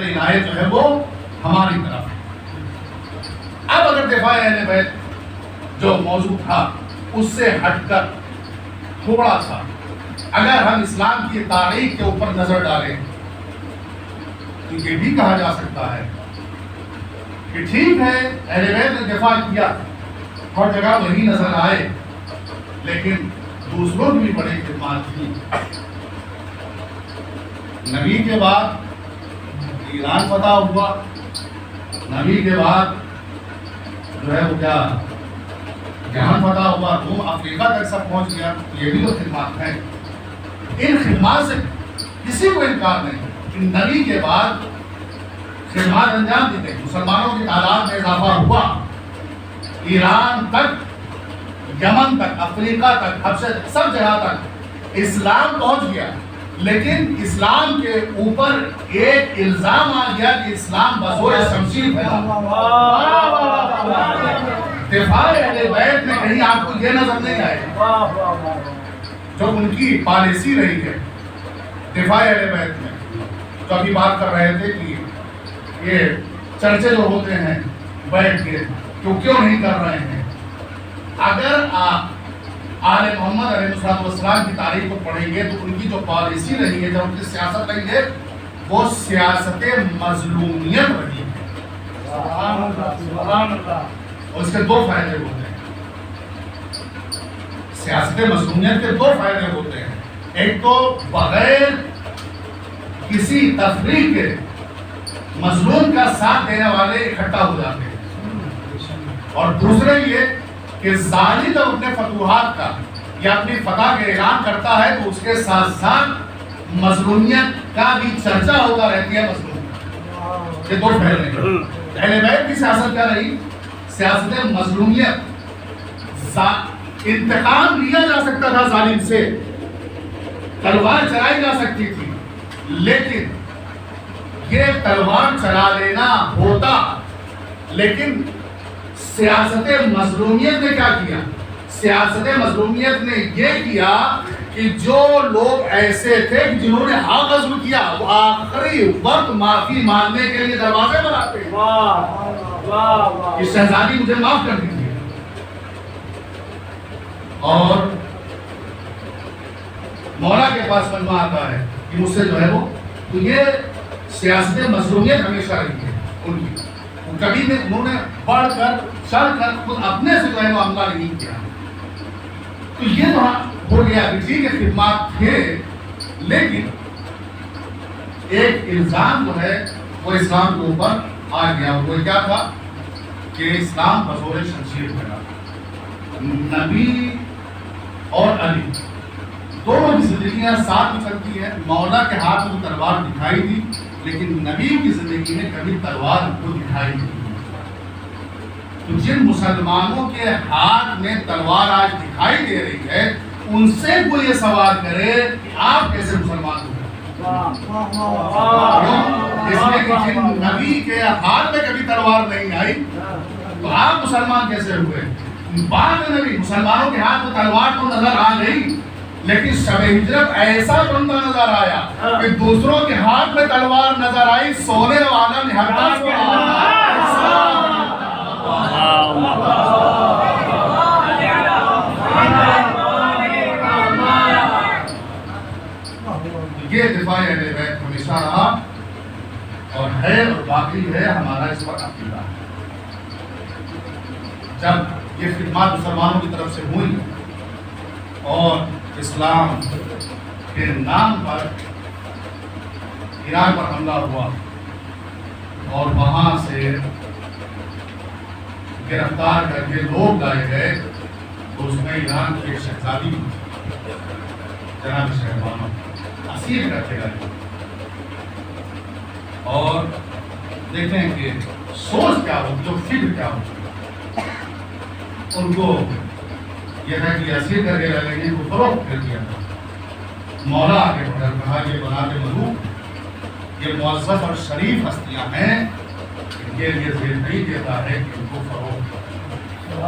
عنایت جو ہے وہ ہماری طرف ہے۔ اب اگر دفاع اہل بیت جو موضوع تھا اس سے ہٹ کر تھوڑا سا اگر ہم اسلام کی تاریخ کے اوپر نظر ڈالیں تو یہ بھی کہا جا سکتا ہے کہ ٹھیک ہے اہل بیت نے دفاع کیا، ہر جگہ وہی نظر آئے، لیکن دوسروں کی بھی بڑی خدمات تھی۔ نبی کے بعد ایران فتح ہوا، نبی کے بعد جو ہے وہ کیا جہان فتح ہوا، روم افریقہ تک سب پہنچ گیا، یہ بھی تو خدمات ہیں۔ ان خدمات سے کسی کو انکار نہیں کہ نبی کے بعد خدمات انجام دی گئی، مسلمانوں کی تعداد میں اضافہ ہوا، ایران تک، یمن تک، افریقہ تک، حبشہ سب جگہ تک اسلام پہنچ گیا، لیکن اسلام کے اوپر ایک الزام آ گیا کہ اسلام بزور شمشیر پھیلا۔ دفاع اہل بیت میں کہیں آپ کو یہ نظر نہیں آئے جو ان کی پالیسی رہی ہے دفاع اہل بیت میں، جو ابھی بات کر رہے تھے کہ یہ چرچے جو ہوتے ہیں بیٹھ کے کیوں نہیں کر رہے ہیں۔ اگر آپ آل محمد علیہ السلام کی تاریخ کو پڑھیں گے تو ان کی جو پالیسی رہی ہے، جو ان کی سیاست رہی ہے، وہ سیاست مظلومیت رہی ہے۔ اور اس کے دو فائدے ہوتے ہیں، سیاست مظلومیت کے دو فائدے ہوتے ہیں، ایک تو بغیر کسی تفریق کے مظلوم کا ساتھ دینے والے اکٹھا ہو جاتے ہیں، اور دوسرے یہ کہ ظالم جب اپنے فتوحات کا یا اپنی فتح کا اعلان کرتا ہے تو اس کے ساتھ ساتھ مظلومیت کا بھی چرچا ہوتا رہتی ہے۔ مظلوم یہ دو پہلے ہیں۔ اہل بیت کی سیاست کیا رہی؟ سیاست مظلومیت، انتقام لیا جا سکتا تھا ظالم سے، تلوار چلائی جا سکتی تھی، لیکن یہ تلوار چلا لینا ہوتا، لیکن سیاست مظلومیت نے کیا کیا؟ سیاست مظلومیت نے یہ کیا کہ جو لوگ ایسے تھے جنہوں نے حق غصب کیا وہ آخری وقت معافی مانگنے کے لیے دروازے بناتے ہیں کہ شہزادی مجھے معاف کر دیجیے۔ اور مولا کے پاس بنوا آتا ہے کہ مجھ سے جو ہے وہ، تو یہ سیاست مظلومیت ہمیشہ رہی ہے ان کی، کبھی بھی انہوں نے بڑھ کر چڑھ کر خود اپنے سے جو ہے وہ عملہ نہیں کیا۔ تو یہ تو ہو گیا کہ ٹھیک ہے خدمات تھے، لیکن ایک الزام جو ہے وہ اسلام کے اوپر آ گیا، وہ کیا تھا کہ اسلام بزور شمشیر پھیلا۔ نبی اور علی دونوں کی زندگیاں ساتھ میں چلتی ہیں، مولا کے ہاتھ میں تلوار دکھائی دی، لیکن نبی کی زندگی میں کبھی تلوار کو دکھائی نہیں۔ تو جن مسلمانوں کے ہاتھ میں تلوار آج دکھائی دے رہی ہے، ان سے کوئی یہ سوال کرے کہ آپ کیسے مسلمان ہو؟ اس لیے کہ جن نبی کے ہاتھ میں کبھی تلوار نہیں آئی تو آپ مسلمان کیسے ہوئے؟ بعد میں نبی مسلمانوں کے ہاتھ میں تلوار تو نظر آ گئی، لیکن شب ہجرت ایسا بندہ نظر آیا کہ دوسروں کے ہاتھ میں تلوار نظر آئی، سونے والا نہتاج کے یہ دفاع اہل بیت ہمیشہ رہا اور ہے اور باقی ہے، ہمارا اس پر عقیدہ۔ جب یہ خدمات مسلمانوں کی طرف سے ہوئی اور اسلام کے نام پر ایران پر حملہ ہوا اور وہاں سے گرفتار کر کے لوگ لائے گئے، تو اس میں ایران کی ایک شہزادی جناب شہبانو اسیر کر کے گئے، اور دیکھیں کہ سوچ کیا ہوتی، جو فکر کیا ہوتی، ان کو یہ تھا کہ اسیر کر کے لگیں گے، وہ فروخت کر دیا تھا۔ مولا آگے بڑھ کر کہا کہ بنات ملوک یہ معزز اور شریف ہستیاں ہیں، ان کے لیے ذہن نہیں دیتا ہے کہ ان کو فروخت کریں۔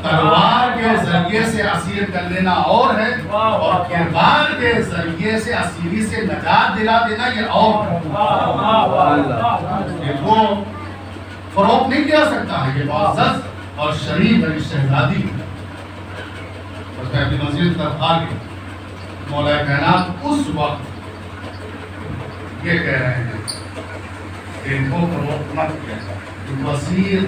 تلوار کے ذریعے سے اسیر کر لینا اور ہے، اور کردار کے ذریعے سے اسیری سے نجات دلا دینا یہ اور ہے۔ یہ کو فروغ نہیں کیا سکتا ہے، یہ معزز اور شریف ہے شہزادی ہے۔ اس میں اپنی منزل طرف آگے مولا کائنات اس وقت یہ کہہ رہے ہیں کہ ان کو فروغ مت کیا جائے، ان کو اسیر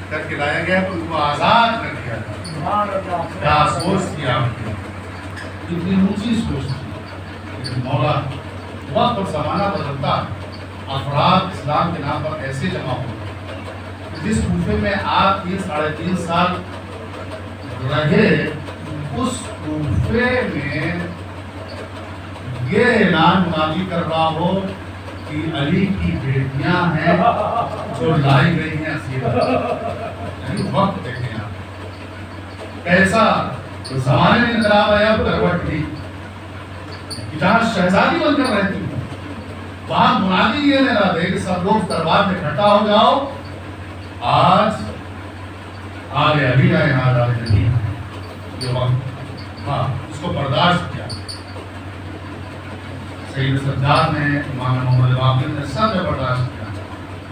کر کے لایا گیا تو ان کو آزاد کر دیا جائے۔ کیا سوچ تھی آپ کی، اتنی اونچی سوچ تھی، لیکن مولا وقت اور زمانہ بدلتا ہے، افراد اسلام کے نام پر ایسے جمع ہوتے ہیں۔ جس کوفے میں آپ 3-3.5 سال رہے، اس کوفے میں یہ اعلان منادی کر رہا ہو کہ علی کی بیٹیاں ہیں جو لائی گئی ہیں اسیر۔ یعنی وقت دیکھیں آپ کیسا زمانے میں انقلاب آیا، کروٹ لی، جہاں شہزادی بن کر رہتی ہوں وہاں منادی یہ نہ دے کہ سب لوگ دربار میں اکٹھا ہو جاؤ، آج آگے علی آئے یہاں آگے علی یہ وقت، ہاں اس کو برداشت کیا۔ سید سجاد نے، امام محمد باقر نے، سب نے برداشت کیا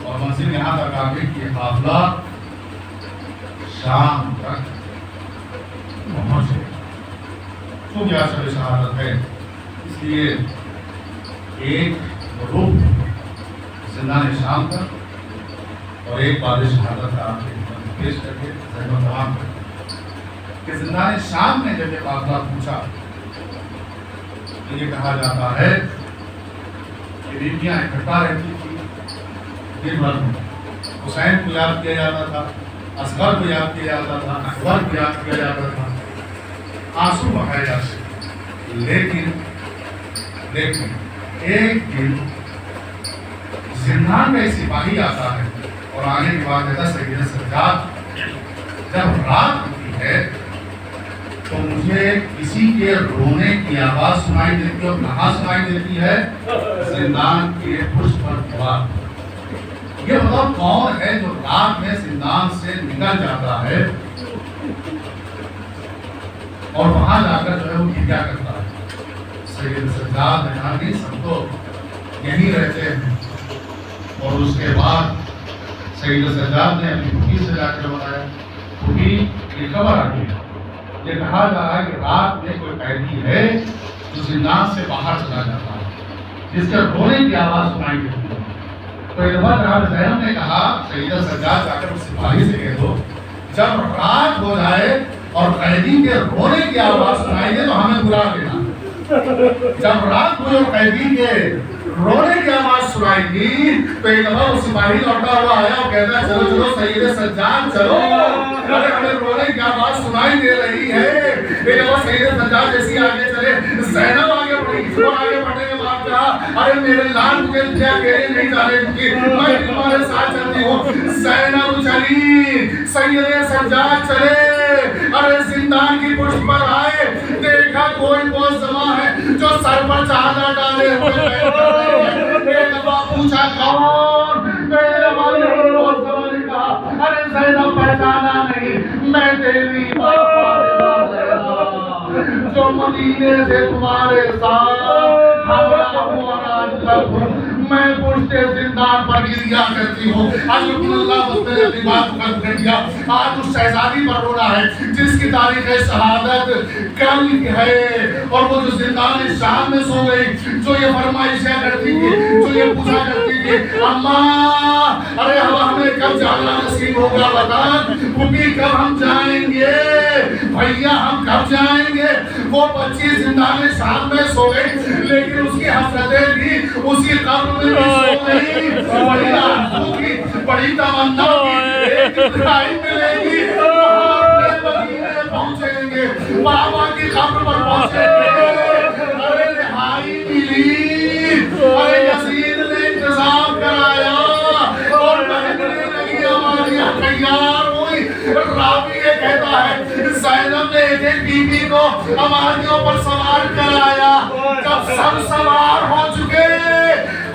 اور منزل یہاں تک آگے کی قافلہ شام تک پہنچے۔ کیونکہ عصر شہادت ہے اس لیے ایک روح زندان شام کا اور ایک بعد شہادت کا آپ کے پیش کر کے ذہن تمام کر کہ زندان شام میں جب یہ قافلہ پوچھا تو یہ کہا جاتا ہے کہ بیویاں اکٹھا رہتی تھی دن بھر میں، حسین کو یاد کیا جاتا تھا، اصغر کو یاد کیا جاتا تھا، اکبر کو یاد کیا جاتا تھا، آنسو بہائے جاتے تھے۔ لیکن ایک دن زندان میں سپاہی آتا ہے اور آنے کے بعد کہتا ہے سید سجاد جب رات ہوتی ہے تو مجھے کسی کے رونے کی آواز سنائی دیتی ہے، اور کہاں سنائی دیتی ہے؟ زندان کے فرش پر پڑا۔ یہ مطلب کون ہے جو رات میں زندان سے نکل جاتا ہے اور وہاں جا کر جو ہے وہ کیا کرتا ہے؟ سید سجاد نے کہا کہ سب تو یہیں رہتے ہیں، اور اس کے بعد سید سجاد نے اپنی پھوپھی سے جا کر بتایا، پھوپھی یہ خبر آ گئی، یہ کہا جا رہا ہے کہ رات میں کوئی قیدی ہے جو زندان سے باہر چلا جاتا ہے، جس کے رونے کی آواز سنائی دیتی ہے۔ تو ایک دفعہ جناب زینب نے کہا سیدہ سجاد جا کر اس سپاہی سے کہہ دو جب رات ہو جائے اور قیدی کے رونے کی آواز سنائی دے تو ہمیں بلا دینا۔ جب رات ہوئی اور قیدی کے رونے کی آواز سنائی دی تو ایک دفعہ وہ سپاہی لوٹا ہوا آیا اور کہتا ہے چلو چلو سید سجاد چلو، ارے ہمیں رونے کی آواز سنائی دے رہی ہے۔ ایک دفعہ سید سجاد جیسی آگے چلے، زینب آگے بڑھی، وہ آگے بڑھنے کے بعد کہا ارے میرے لال مجھے کیا کہنے نہیں جانے کیونکہ میں تمہارے ساتھ چلتی ہوں۔ زینب چلی، سید سجاد چلے، ارے زندان کی پشت پر آئے، دیکھا کوئی معظمہ ہے جو سر پر چادر ڈالے ہوئے ایک دفعہ پوچھا کون؟ میرے والے معظمہ نے کہا ارے زینب پہچانا نہیں، میں تیری جو مدینے سے تمہارے ساتھ ہمراہ ہوا آج تک، میں پشت زندان پر گریا کرتی ہوں۔ آج اللہ اس نے اپنی بات ختم کر دیا، آج اس شہزادی پر رونا ہے جس کی تاریخ شہادت کل ہے، اور وہ جو زندان شام میں سو گئی، جو یہ فرمائشیں کرتی تھی، جو یہ پوچھا کرتی تھی اماں ارے ہمیں کب جانا نصیب ہوگا بتا، پھوپھی کب ہم جائیں گے، بھیا ہم کب جائیں گے، وہ بچی زندان شام میں سو گئی لیکن اس کی حسرتیں بھی اسی قبر میں بھی سو گئی، بڑی آرزو کی، بڑی تمنا کی ایک دکھائی ملے گی، وہاں اپنے مدینے پہنچیں گے، بابا کی قبر پر پہنچیں گے، ارے رہائی ملی، ارے یزید نے انتظام کرایا اور مہنگنے لگی ہماری تیار ہوئی۔ راوی یہ کہتا ہے زینب نے ایک بی بی کو ہماریوں پر سوار کرایا، جب سب سوار ہو چکے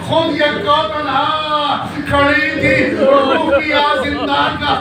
خود یک کو تنہا کھڑی تھی، روح کیا زندان کا